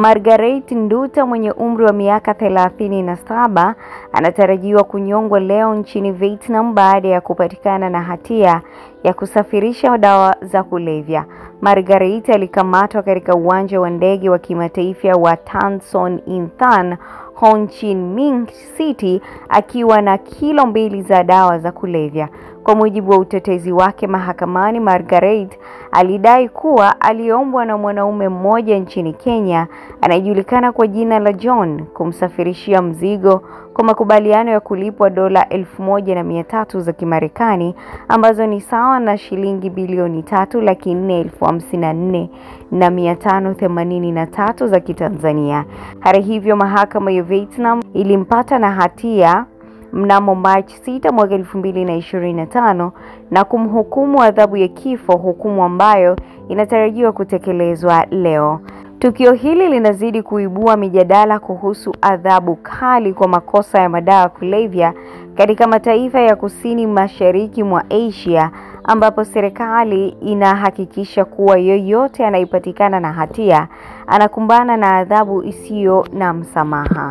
Margaret Nduta mwenye umri wa miaka 37 anatarajiwa kunyongwa leo nchini Vietnam baada ya kupatikana na hatia ya kusafirisha dawa za kulevya. Margaret alikamatwa katika uwanja wa ndege wa kimataifa wa Tan Son In Than, Ho Chi Minh City akiwa na kilo 2 za dawa za kulevya. Kwa mujibu wa utetezi wake mahakamani, Margaret alidai kuwa aliombwa na mwanaume mmoja nchini Kenya anayejulikana kwa jina la John kumsafirishia mzigo kwa makubaliano ya kulipwa dola 1,300 za Kimarekani ambazo ni sawa na shilingi bilioni 3,454,583 za Kitanzania. Hata hivyo, mahakama ya Vietnam ilimpata na hatia mnamo March 6 mwaka 2025 na kumhukumu adhabu ya kifo, hukumu ambayo inatarajiwa kutekelezwa leo. Tukio hili linazidi kuibua mijadala kuhusu adhabu kali kwa makosa ya madawa kulevya katika mataifa ya kusini mashariki mwa Asia, ambapo serikali inahakikisha kuwa yoyote anayepatikana na hatia anakumbana na adhabu isiyo na msamaha.